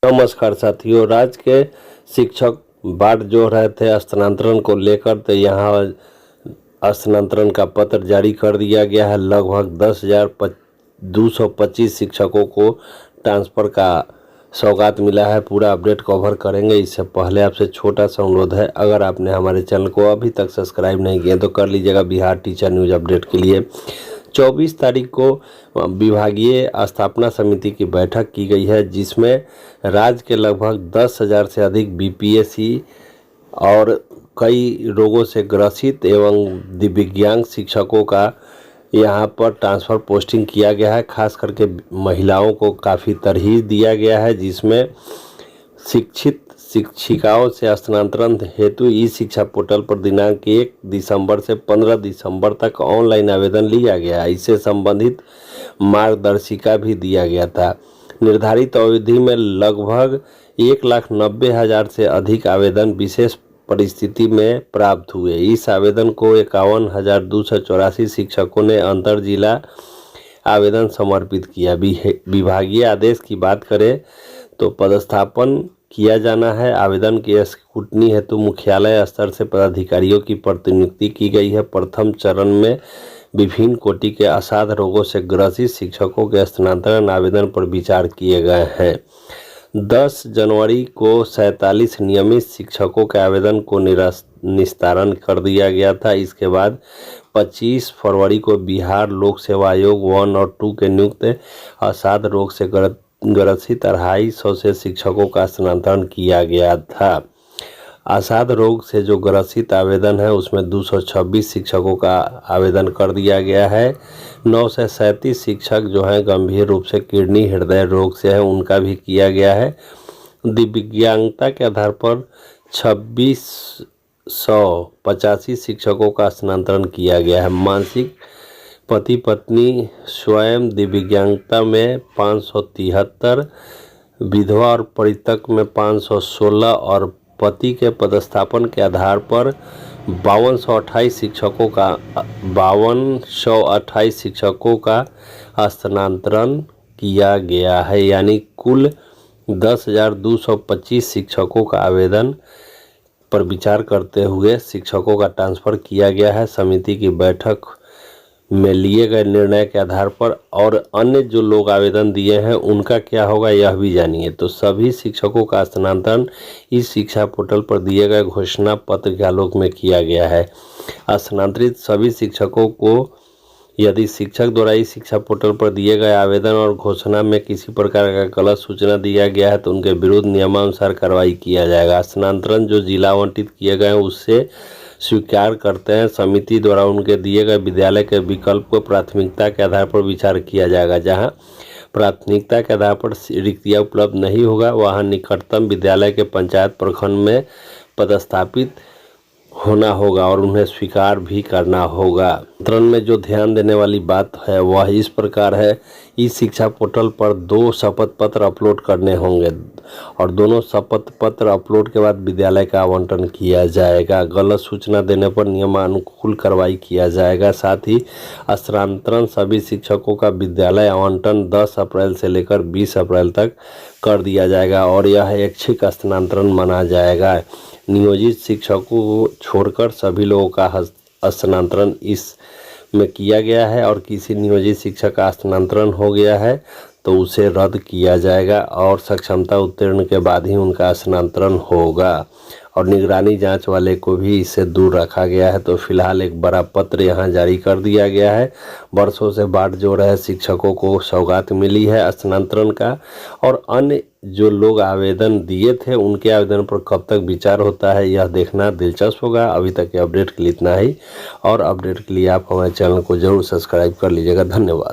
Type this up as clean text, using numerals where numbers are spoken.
नमस्कार साथियों, राज्य के शिक्षक बाट जो रहे थे स्थानांतरण को लेकर, तो यहाँ स्थानांतरण का पत्र जारी कर दिया गया है। लगभग 10,225 शिक्षकों को ट्रांसफ़र का सौगात मिला है। पूरा अपडेट कवर करेंगे। इससे पहले आपसे छोटा सा अनुरोध है, अगर आपने हमारे चैनल को अभी तक सब्सक्राइब नहीं किया तो कर लीजिएगा। बिहार टीचर न्यूज़ अपडेट के लिए 24 तारीख को विभागीय स्थापना समिति की बैठक की गई है, जिसमें राज्य के लगभग 10,000 से अधिक बीपीएससी और कई रोगों से ग्रसित एवं दिव्यांग शिक्षकों का यहाँ पर ट्रांसफ़र पोस्टिंग किया गया है। खास करके महिलाओं को काफ़ी तरजीह दिया गया है, जिसमें शिक्षित शिक्षिकाओं से स्थानांतरण हेतु ई शिक्षा पोर्टल पर दिनांक 1 दिसंबर से 15 दिसंबर तक ऑनलाइन आवेदन लिया गया। इससे संबंधित मार्गदर्शिका भी दिया गया था। निर्धारित अवधि में लगभग 1,90,000 से अधिक आवेदन विशेष परिस्थिति में प्राप्त हुए। इस आवेदन को 51,284 शिक्षकों ने अंतर जिला आवेदन समर्पित किया। विभागीय आदेश की बात करें तो पदस्थापन किया जाना है। आवेदन की स्क्रूटनी हेतु मुख्यालय स्तर से पदाधिकारियों की प्रतिनियुक्ति की गई है। प्रथम चरण में विभिन्न कोटि के असाध्य रोगों से ग्रसित शिक्षकों के स्थानांतरण आवेदन पर विचार किए गए हैं। 10 जनवरी को 47 नियमित शिक्षकों के आवेदन को निस्तारण कर दिया गया था। इसके बाद 25 फरवरी को बिहार लोक सेवा आयोग 1 और 2 के नियुक्त असाध्य रोग से ग्रसित 250 से शिक्षकों का स्थानांतरण किया गया था। असाध्य रोग से जो ग्रसित आवेदन है उसमें 226 शिक्षकों का आवेदन कर दिया गया है। 937 शिक्षक जो हैं गंभीर रूप से किडनी हृदय रोग से हैं, उनका भी किया गया है। दिव्यांगता के आधार पर 2685 शिक्षकों का स्थानांतरण किया गया है। मानसिक पति पत्नी स्वयं दिव्यांगता में 573, विधवा और परित्यक्त में 516 और पति के पदस्थापन के आधार पर 5228 शिक्षकों का स्थानांतरण किया गया है। यानी कुल 10,225 शिक्षकों का आवेदन पर विचार करते हुए शिक्षकों का ट्रांसफ़र किया गया है। समिति की बैठक में लिए गए निर्णय के आधार पर और अन्य जो लोग आवेदन दिए हैं उनका क्या होगा यह भी जानिए। तो सभी शिक्षकों का स्थानांतरण इस शिक्षा पोर्टल पर दिए गए घोषणा पत्र के आलोक में किया गया है। स्थानांतरित सभी शिक्षकों को यदि शिक्षक द्वारा इस शिक्षा पोर्टल पर दिए गए आवेदन और घोषणा में किसी प्रकार का गलत सूचना दिया गया है तो उनके विरुद्ध नियमानुसार कार्रवाई किया जाएगा। स्थानांतरण जो जिला आवंटित किए गए हैं उससे स्वीकार करते हैं। समिति द्वारा उनके दिए गए विद्यालय के विकल्प को प्राथमिकता के आधार पर विचार किया जाएगा। जहां प्राथमिकता के आधार पर रिक्तियाँ उपलब्ध नहीं होगा वहां निकटतम विद्यालय के पंचायत प्रखंड में पदस्थापित होना होगा और उन्हें स्वीकार भी करना होगा। त्रन में जो ध्यान देने वाली बात है वह इस प्रकार है, इस शिक्षा पोर्टल पर 2 शपथ पत्र अपलोड करने होंगे और दोनों शपथ पत्र अपलोड के बाद विद्यालय का आवंटन किया जाएगा। गलत सूचना देने पर नियमानुकूल कार्रवाई किया जाएगा। साथ ही स्थानांतरण सभी शिक्षकों का विद्यालय आवंटन 10 अप्रैल से लेकर 20 अप्रैल तक कर दिया जाएगा और यह ऐच्छिक स्थानांतरण माना जाएगा। नियोजित शिक्षकों को छोड़कर सभी लोगों का स्थानांतरण इस में किया गया है और किसी नियोजित शिक्षक का स्थानांतरण हो गया है तो उसे रद्द किया जाएगा और सक्षमता उत्तीर्ण के बाद ही उनका स्थानांतरण होगा और निगरानी जांच वाले को भी इससे दूर रखा गया है। तो फिलहाल एक बड़ा पत्र यहां जारी कर दिया गया है। वर्षों से बाट जो रहे शिक्षकों को सौगात मिली है स्थानांतरण का और अन्य जो लोग आवेदन दिए थे उनके आवेदन पर कब तक विचार होता है यह देखना दिलचस्प होगा। अभी तक के अपडेट के लिए इतना ही और अपडेट के लिए आप हमारे चैनल को जरूर सब्सक्राइब कर लीजिएगा। धन्यवाद।